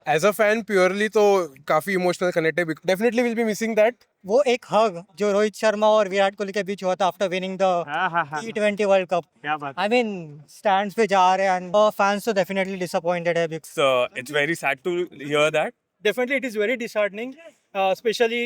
As a fan purely तो काफी emotional connected, definitely will be missing that. वो एक हग जो रोहित शर्मा और विराट कोहली के बीच हुआ था आफ्टर विनिंग द हाँ हाँ हाँ, T20 वर्ल्ड कप। क्या बात। आई मीन स्टैंड्स पे जा रहे हैं एंड फैंस तो डेफिनेटली डिसअपॉइंटेड है It's very sad to hear that. Definitely it is very disheartening, especially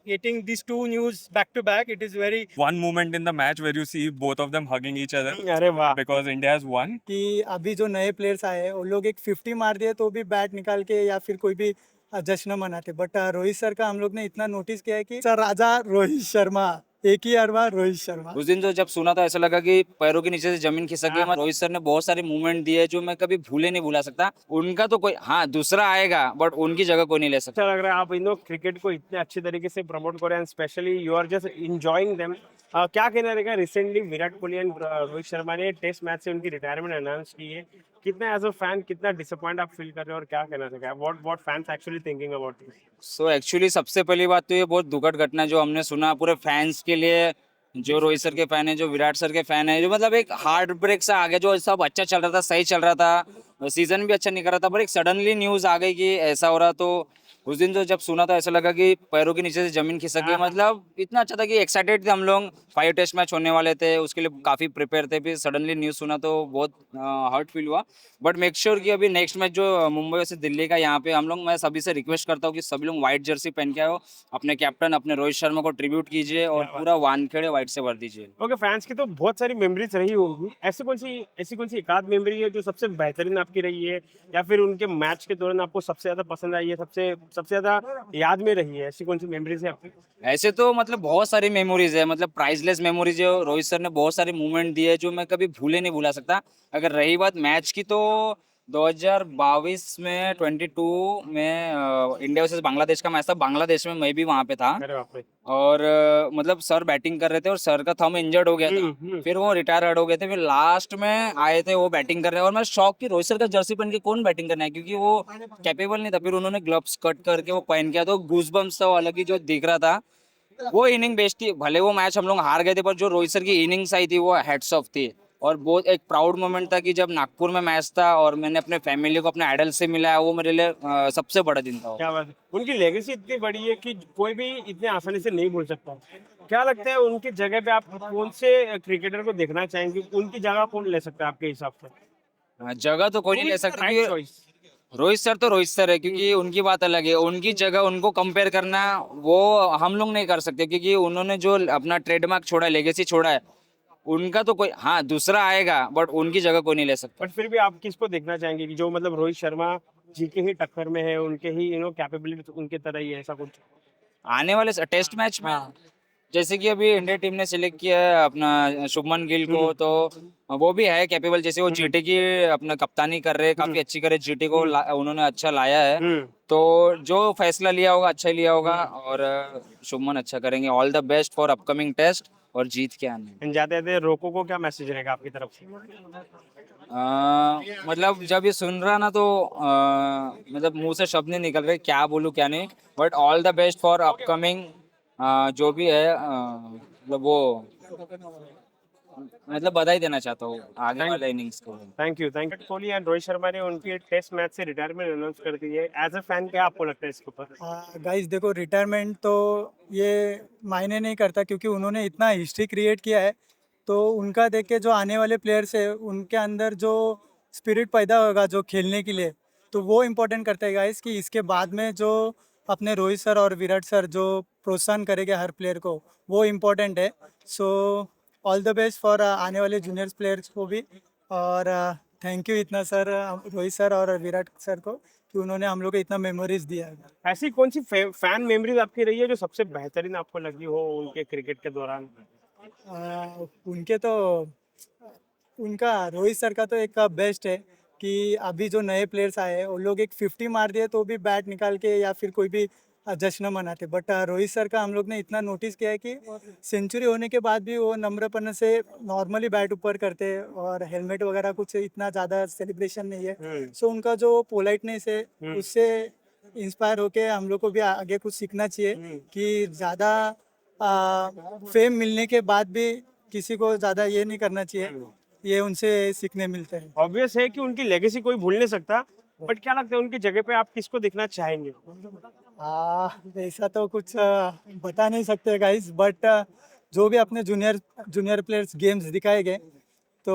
getting these two news back to back. It is very One moment in the match where you see both of them hugging each other अरे वाह। because India has won. कि अभी जो नए players आए हैं वो लोग एक 50 मार दिए तो भी बैट निकाल के या फिर कोई भी जश्न मनाते, बट रोहित सर का हम लोग ने इतना नोटिस किया है कि सर राजा रोहित शर्मा, एक ही अरबा रोहित शर्मा। उस दिन तो जब सुना था ऐसा लगा कि पैरों के नीचे से जमीन खिसक गई। रोहित सर ने बहुत सारे मूवमेंट दिए जो मैं कभी भूले नहीं भुला सकता। उनका तो कोई, हाँ दूसरा आएगा बट उनकी जगह कोई नहीं ले सकता। अच्छा लग रहा है आप क्रिकेट को इतने अच्छे तरीके से प्रमोट करें and specially you are just enjoying them. क्या कहना रहेगा, रिसेंटली विराट कोहली एंड रोहित शर्मा ने टेस्ट मैच से उनकी रिटायरमेंट अनाउंस की है, कितना एज अ फैन कितना डिसअपॉइंट आप फील कर रहे हो और क्या कहना रहेगा, what fans actually thinking about this? So actually सबसे पहली बात तो ये बहुत दुखद घटना जो हमने सुना पूरे फैंस के लिए, जो रोहित सर के फैन है, जो विराट सर के फैन है, जो मतलब एक हार्ट ब्रेक सा आ गया। जो सब अच्छा चल रहा था, सही चल रहा था, सीजन भी अच्छा नहीं कर रहा था, पर एक सडनली न्यूज आ गई कि ऐसा हो रहा। तो उस दिन तो जब सुना था ऐसा लगा कि पैरों के नीचे से जमीन खिसक गई। मतलब इतना अच्छा था कि एक्साइटेड थे हम लोग, 5 टेस्ट मैच होने वाले थे, उसके लिए काफी प्रिपेयर थे। फिर सडनली न्यूज सुना तो बहुत हर्ट फील हुआ। बट मेक श्योर कि अभी नेक्स्ट मैच जो मुंबई से दिल्ली का, यहाँ पे हम लोग, मैं सभी से रिक्वेस्ट करता हूँ कि सभी लोग व्हाइट जर्सी पहन के आओ, अपने कैप्टन अपने रोहित शर्मा को ट्रिब्यूट कीजिए और पूरा वानखेड़े व्हाइट से भर दीजिए। ओके, फैंस की तो बहुत सारी मेमोरीज रही होगी, ऐसी कौन सी एक आध मेमोरी है जो सबसे बेहतरीन आपकी रही है या फिर उनके मैच के दौरान आपको सबसे ज्यादा पसंद आई है, सबसे ज्यादा याद में रही है, ऐसी कौन सी मेमोरीज है आपकी? ऐसे तो मतलब बहुत सारी मेमोरीज है, मतलब प्राइसलेस मेमोरीज है। रोहित सर ने बहुत सारे मूवमेंट दिए जो मैं कभी भूले नहीं भुला सकता। अगर रही बात मैच की तो 2022 में 22 में इंडिया वर्सेस बांग्लादेश का मैच था। बांग्लादेश में मैं भी वहां पे था। अरे बाप रे। और मतलब सर बैटिंग कर रहे थे और सर का थंब इंजर्ड हो गया था। फिर वो रिटायर्ड हो गए थे। फिर लास्ट में आए थे वो बैटिंग कर रहे हैं और मैं शॉक कि रोहित सर का जर्सी पहन के कौन बैटिंग करना है, क्योंकि वो कैपेबल नहीं था। फिर उन्होंने ग्लव्स कट करके वो पहन किया तो गूजबम्स था, वो अलग ही जो दिख रहा था। वो इनिंग बेस्ट थी, भले वो मैच हम लोग हार गए थे, पर जो रोहित सर की इनिंग्स आई थी वो हेड्स ऑफ थी। और बहुत एक प्राउड मोमेंट था कि जब नागपुर में मैच था और मैंने अपने फैमिली को अपने आइडल से मिला, वो मेरे लिए सबसे बड़ा दिन था। क्या बात है, उनकी लेगेसी इतनी बड़ी है कि कोई भी इतने आसानी से नहीं भूल सकता। क्या लगता है उनकी जगह पे आप कौन से क्रिकेटर को देखना चाहेंगे, उनकी जगह कौन ले सकता है आपके हिसाब से? जगह तो कोई नहीं ले सकता राइट क्योंकि चॉइस। रोहित सर तो रोहित सर है, क्योंकि उनकी बात अलग है। उनकी जगह उनको कंपेयर करना वो हम लोग नहीं कर सकते, क्योंकि उन्होंने जो अपना ट्रेडमार्क छोड़ा है, लेगेसी छोड़ा है, उनका तो कोई, हाँ दूसरा आएगा बट उनकी जगह कोई नहीं ले सकता। बट फिर भी आप किसको देखना चाहेंगे कि जो मतलब रोहित शर्मा जी के ही टक्कर में है, उनके ही कैपेबिलिटी उनके तरह ही है, ऐसा कुछ? आने वाले टेस्ट मैच में जैसे कि अभी इंडिया टीम ने सिलेक्ट किया है अपना शुभमन गिल को, तो वो भी है कैपेबल। जैसे वो जीटी की अपना कप्तानी कर रहे हैं, काफी अच्छी करे, जीटी को उन्होंने अच्छा लाया है। तो जो फैसला लिया होगा अच्छा ही लिया होगा और शुभमन अच्छा करेंगे। All the best for upcoming test और जीत के आने। जाते जाते रोको को क्या मैसेज रहेगा आपकी तरफ से? मतलब जब ये सुन रहा ना तो मतलब मुंह से शब्द नहीं निकल रहे क्या बोलूं क्या नहीं। But all the best for upcoming जो भी है, मतलब वो मतलब बधाई देना चाहता हूँ आगे वाले इनिंग्स को। Thank you. Kohli and Rohit Sharma ने उनकी टेस्ट मैच से रिटायरमेंट अनाउंस कर दी है। एज अ फैन क्या आपको लगता है इसके ऊपर? गाइस देखो, रिटायरमेंट तो ये मायने नहीं करता क्योंकि उन्होंने इतना हिस्ट्री क्रिएट किया है, तो उनका देख के जो आने वाले प्लेयर्स है उनके अंदर जो स्पिरिट पैदा होगा जो खेलने के लिए, तो वो इम्पोर्टेंट करता है गाइस। कि इसके बाद में जो अपने रोहित सर और विराट सर जो प्रोत्साहन करेंगे हर प्लेयर को, वो इम्पोर्टेंट है। So all the best for आने वाले जूनियर्स प्लेयर्स को भी। और थैंक यू इतना सर, रोहित सर और विराट सर को, कि उन्होंने हम लोग को इतना मेमोरीज दिया है। ऐसी कौन सी फैन मेमोरीज आपकी रही है जो सबसे बेहतरीन आपको लगी हो उनके क्रिकेट के दौरान? उनके तो उनका रोहित सर का तो एक बेस्ट है कि अभी जो नए प्लेयर्स आए हैं वो लोग एक 50 मार दिए तो भी बैट निकाल के या फिर कोई भी जश्न मनाते, बट रोहित सर का हम लोग ने इतना नोटिस किया है कि सेंचुरी होने के बाद भी वो नम्रपन से नॉर्मली बैट ऊपर करते हैं और हेलमेट वगैरह कुछ इतना ज़्यादा सेलिब्रेशन नहीं है। सो उनका जो पोलाइटनेस है उससे इंस्पायर होके हम लोग को भी आगे कुछ सीखना चाहिए कि ज़्यादा फेम मिलने के बाद भी किसी को ज़्यादा ये नहीं करना चाहिए। ये उनसे सीखने मिलते हैं। ऑब्वियस है कि उनकी लेगेसी कोई भूल नहीं सकता। बट क्या लगता है उनकी जगह पे आप किसको देखना चाहेंगे? ऐसा तो कुछ बता नहीं सकते गाइस, बट जो भी अपने जूनियर प्लेयर्स गेम्स दिखाएंगे तो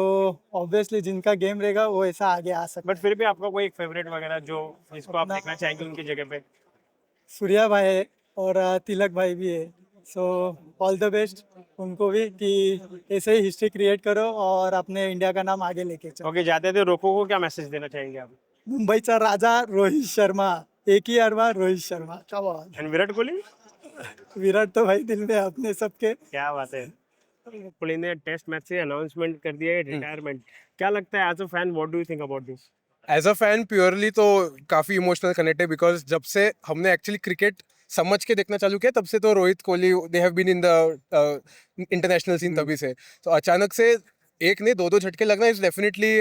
ऑब्वियसली जिनका गेम रहेगा वो ऐसा आगे आ सकता बट फिर भी आपका कोई एक फेवरेट वगैरह जो जिसको आप अपना- देखना चाहेंगे उनकी जगह पे? है। सूर्या भाई है और तिलक भाई भी है, सो ऑल द बेस्ट उनको भी कि ऐसे ही हिस्ट्री क्रिएट करो और अपने इंडिया का नाम आगे लेके चलो। ओके, जाते थे रोको को क्या मैसेज देना चाहेंगे आप? मुंबईचा राजा रोहित शर्मा, एक ही अरवा रोहित शर्मा, क्या बात। एंड विराट कोहली? विराट तो भाई दिल में है अपने सबके। क्या बात है। कोहली ने टेस्ट मैच से अनाउंसमेंट कर दिया है रिटायरमेंट। क्या लगता है as a fan, what do you think about this? As a fan purely तो काफी इमोशनल कनेक्ट है, बिकॉज जब से हमने एक्चुअली क्रिकेट समझ के देखना चालू किया तब से तो Rohit Kohli they have been in the international scene तभी से। तो अचानक से एक ने दो झटके लगना is definitely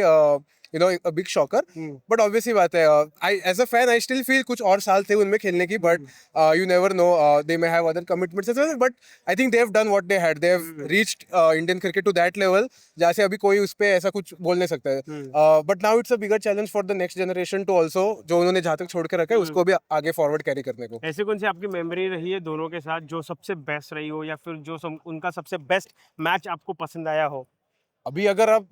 you know a big shocker. But obviously बात है, I as a fan I still feel कुछ और साल थे उनमें खेलने की, but you never know, they may have other commitments as well, but I think they have done what they had, they have reached Indian cricket to that level जहाँ से अभी कोई उस पे ऐसा कुछ बोल नहीं सकता है। But now it's a bigger challenge for the next generation to also, जो उन्होंने जहाँ तक छोड़ के रखा है उसको भी आगे फॉरवर्ड कैरी करने को। ऐसे कौन सी आपकी मेमोरी रही है दोनों के साथ जो सबसे बेस्ट रही हो, या फिर जो उनका सबसे बेस्ट मैच आपको पसंद आया हो? अभी अगर आप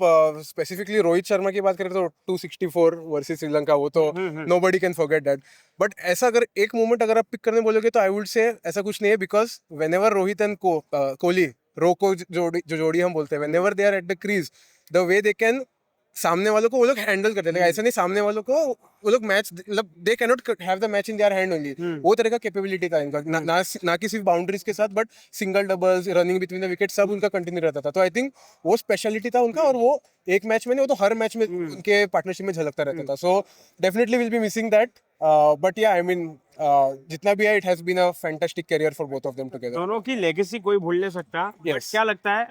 स्पेसिफिकली रोहित शर्मा की बात करें तो 264 वर्सेस श्रीलंका, वो तो nobody can forget that. But ऐसा अगर एक मोमेंट अगर आप पिक करने बोलोगे तो आई वुड से ऐसा कुछ नहीं है, because whenever Rohit and Kohli Roko जोड़ी हम बोलते हैं, whenever they are at the crease, the way they can सामने वालों को वो लोग हैंडल करते हैं। ऐसा नहीं सामने वालों को वो लोग मैच मतलब they can not have the match in their hand only, वो तरह का कैपेबिलिटी था इनका, ना कि सिर्फ बाउंड्रीज के साथ but single doubles running between the wicket सब उनका कंटिन्यू रहता था। तो आई थिंक वो स्पेशलिटी था उनका, और वो एक मैच में नहीं, वो तो हर मैच में उनके पार्टनरशिप में झलकता रहता था। So definitely will be missing that, but yeah I mean जितना भी है it has been a fantastic career for both of them together. दोनों की लेगेसी कोई भूल नहीं सकता। Yes. But क्या लगता है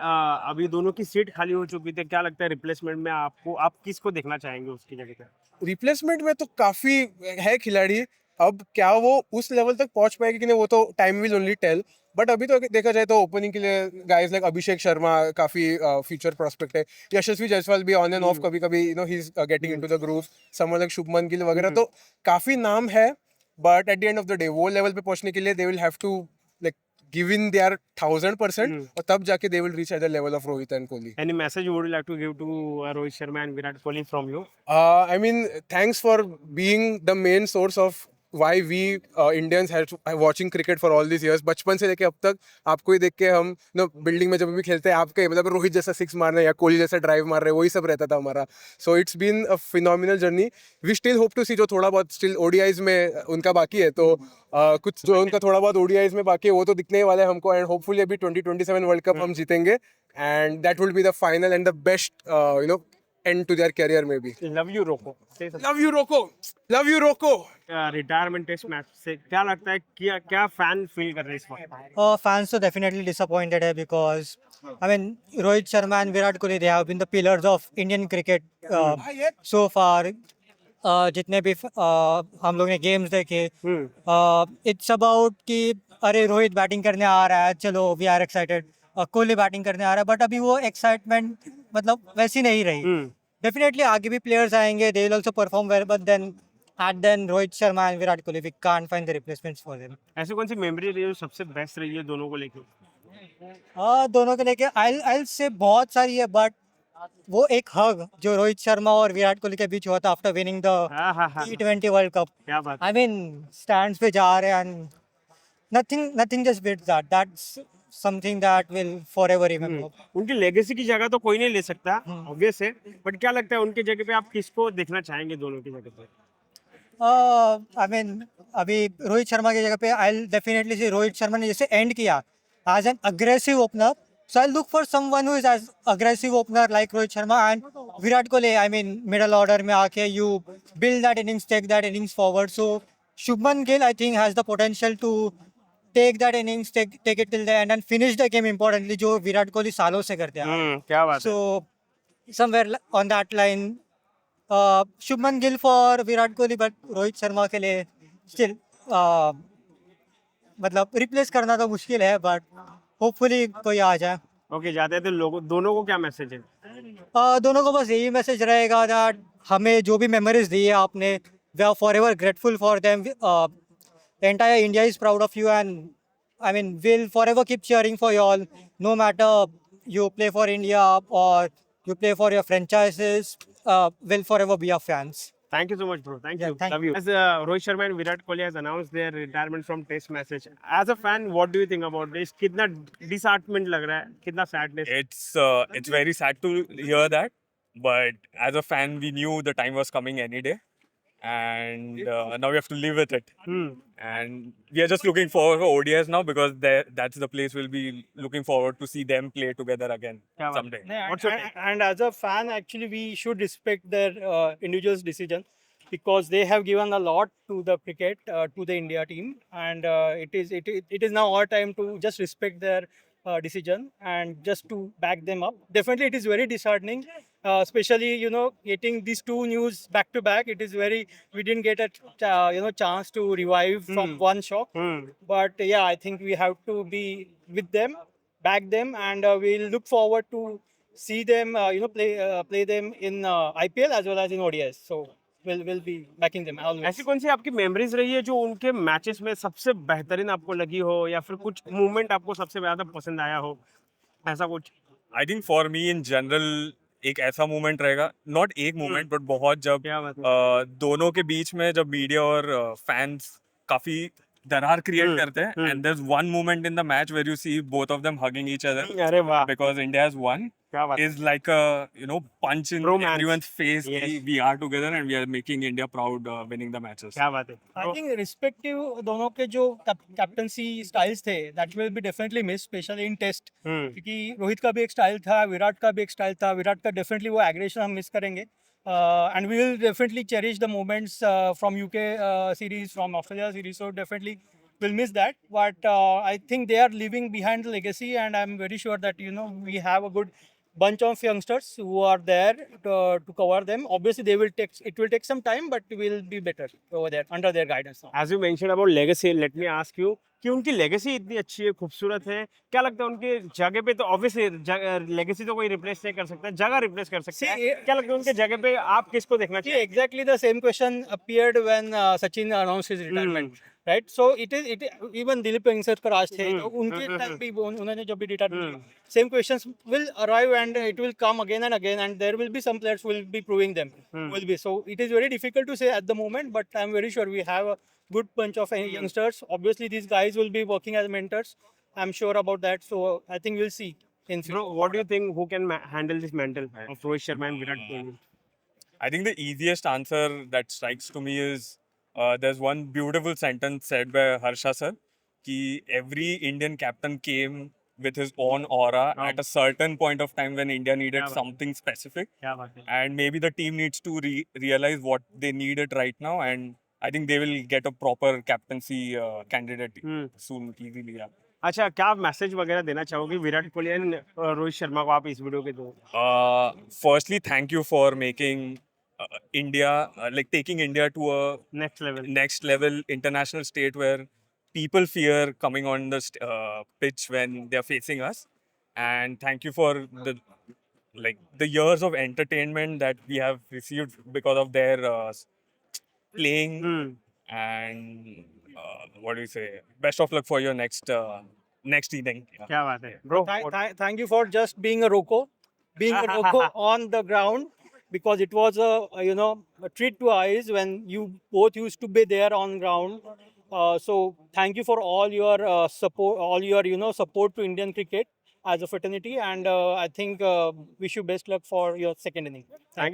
अभी दोनों की सीट खाली हो चुकी थी, क्या लगता है रिप्लेसमेंट में आपको, आप किसको देखना चाहेंगे उसकी जगह पे? रिप्लेसमेंट में तो काफी है खिलाड़ी, अब क्या वो उस लेवल तक पहुंच पाएगी कि नहीं वो तो time will only tell. But अभी तो देखा जाए तो ओपनिंग के लिए गाइस लाइक अभिषेक शर्मा काफी फ्यूचर प्रोस्पेक्ट है, यशस्वी जायसवाल भी ऑन एंड ऑफ कभी कभी you know he is getting into the groove, someone like Shubman Gill वगैरह, तो काफी नाम है। But at the end of the day वो लेवल पे पहुंचने के लिए they will have to like give in their 1000%, और तब जाके they will reach at the level of Rohit and Kohli. Any message you would like to give to Rohit Sharma and Virat Kohli from you? I mean, thanks for being the main source of why we Indians have watching cricket for all these years. बचपन से लेके अब तक आपको ही देख के हम no building में जब भी खेलते हैं आपके मतलब रोहित जैसा सिक्स मारना या कोहली जैसा ड्राइव मार रहे वही सब रहता था हमारा। So it's been a phenomenal journey. We still hope to see, जो थोड़ा बहुत स्टिल ओडीआईज में उनका बाकी है, तो कुछ जो उनका थोड़ा बहुत ओडीआईज में बाकी है वो तो दिखने ही वाला है हमको, एंड होपफुली अभी 2027 वर्ल्ड कप हम जीतेंगे, and that will be the final and the best you know end to their career maybe. Love you Rocco. Say something. Love you Rocco. Love you Rocco. Retirement test match से क्या लगता है, क्या क्या fan feel कर रहे हैं इस वक्त? Fans so definitely disappointed है because I mean Rohit Sharma and Virat Kohli they have been the pillars of Indian cricket so far. जितने भी हम लोग ने गेम्स देखे, इट्स अबाउट कि अरे रोहित बैटिंग करने आ रहा है, चलो we are excited, Kohli batting करने आ रहा है, बट अभी वो एक्साइटमेंट मतलब वैसी नहीं रही। डेफिनेटली आगे भी प्लेयर्स आएंगे, they will also perform well, but then Rohit Sharma and Virat Kohli we can't find the replacements for them. ऐसी कौन सी मेमोरी रही है जो सबसे बेस्ट रही है दोनों को लेके? दोनों के लेके आई से बहुत सारी है, बट वो एक हग जो रोहित शर्मा और विराट कोहली के बीच हुआ था आफ्टर विनिंग द हाँ, T20 वर्ल्ड कप। क्या बात। I mean, stands पे जा रहे हैं and nothing just beats that. That's something that will forever remember. उनकी लेगेसी की जगह तो कोई नहीं ले सकता, ऑब्वियस है, बट क्या लगता है उनकी जगह पे आप किसको देखना चाहेंगे दोनों की जगह पे? I mean, अभी रोहित शर्मा की जगह पे I'll definitely say Rohit Sharma ने जैसे एंड किया as an aggressive opener, so I'll look for someone who is as aggressive opener like Rohit Sharma and Virat Kohli. I mean, middle order में आके you build that innings, take that innings forward. So Shubman Gill I think has the potential to take that innings, take it till the end and finish the game importantly, जो विराट कोहली सालों से करते हैं. क्या बात है। So somewhere on that line, Shubman Gill for Virat Kohli, but Rohit Sharma के लिए still मतलब रिप्लेस करना तो मुश्किल है, बट होपफुली कोई आ जाए। ओके, जाते थे लोगों दोनों को क्या मैसेज है? दोनों को बस यही मैसेज रहेगा दैट हमें जो भी मेमोरीज दी है आपने, we are forever grateful for them. The entire India is proud of you, and I mean, we'll forever keep cheering for you all, no matter you play for India or you play for your franchises. We'll forever be your fans. Thank you so much, bro. Thank Yeah, you. thank Love you. As Rohit Sharma and Virat Kohli has announced their retirement from Test matches. As a fan, what do you think about this? कितना disheartenment लग रहा है? कितना sadness? It's very sad to hear that, but as a fan, we knew the time was coming any day, and now we have to live with it. And we are just looking forward for ODIs now because that's the place we'll be looking forward to see them play together again क्या बात है? someday. What's your take? And as a fan, actually, we should respect their individual's decision because they have given a lot to the cricket, to the India team, and it is now our time to just respect their decision and just to back them up. Definitely, it is very disheartening, especially getting these two news back to back. It is very we didn't get a chance to revive from one shock. But yeah, I think we have to be with them, back them, and we'll look forward to see them, play them in IPL as well as in ODS. So we'll be backing them always. ऐसी कौन सी आपकी memories रही है जो उनके matches में सबसे बेहतरीन आपको लगी हो या फिर कुछ मूवमेंट आपको सबसे ज्यादा पसंद आया हो ऐसा कुछ I think for me in general एक ऐसा मोमेंट रहेगा, नॉट एक मोमेंट बट बहुत, जब क्या बात है? दोनों के बीच में जब मीडिया और फैंस काफी दरार क्रिएट करते हैं, and there is one moment in the match where you see both of them hugging each other अरे वाह because India has won. क्या बात है? Is like a punch in Romance. everyone's face. Yes. We are together and we are making India proud, winning the matches. क्या बात है? I think respective दोनों के जो कैप्टनसी स्टाइल्स थे that will be definitely missed, especially in test क्योंकि रोहित का भी एक स्टाइल था, विराट का भी एक स्टाइल था. विराट का डेफिनेटली वो एग्रेशन हम मिस करेंगे and we will definitely cherish the moments from UK series, from Australia series. So definitely we'll miss that, but I think they are leaving behind the legacy, and I'm very sure that we have a good bunch of youngsters who are there to cover them. Obviously it will take some time, but we'll be better over there under their guidance now. As you mentioned about legacy, let me ask you कि उनकी legacy इतनी अच्छी है, खूबसूरत है, क्या लगता है उनके जगह पे? तो ऑब्वियसली लेगेसी तो कोई रिप्लेस नहीं कर सकता, जगह रिप्लेस कर सकता है. क्या लगता है उनके जगह पे आप किसको देखना See, चाहिए? exactly the same question appeared when Sachin announced his retirement, right? So it even Dilip Venkateshwar आज थे, तो उनके टाइम भी उन्होंने जब भी retirement, same questions will arrive and it will come again and again, and there will be some players who will be proving them. Will be so. It is very difficult to say at the moment, but I'm very sure we have a good bunch of youngsters. Obviously, these guys will be working as mentors. I'm sure about that. So I think we'll see in future. Bro, what do you think? Who can handle this mantle of Rohit Sharma and Virat Kohli? I think the easiest answer that strikes to me is there's one beautiful sentence said by Harsha sir, कि every Indian captain came with his own aura at a certain point of time when India needed something specific, क्या बात है? and maybe the team needs to realize what they needed right now, and I think they will get a proper captaincy candidate soon easily. Yeah. अच्छा, क्या message वगैरह देना चाहोगे Virat Kohli and Rohit Sharma को आप इस वीडियो के दो? Firstly, thank you for making India, like taking India to a next level. international state where people fear coming on the pitch when they are facing us. And thank you for the years of entertainment that we have received because of their playing. And what do you say? Best of luck for your next inning. Yeah. क्या बात है? Bro, Thank you for just being a Rocco, on the ground, because it was a treat to eyes when you both used to be there on ground. So thank you for all your support, support to Indian cricket as a fraternity, and I think wish you best luck for your second inning. thank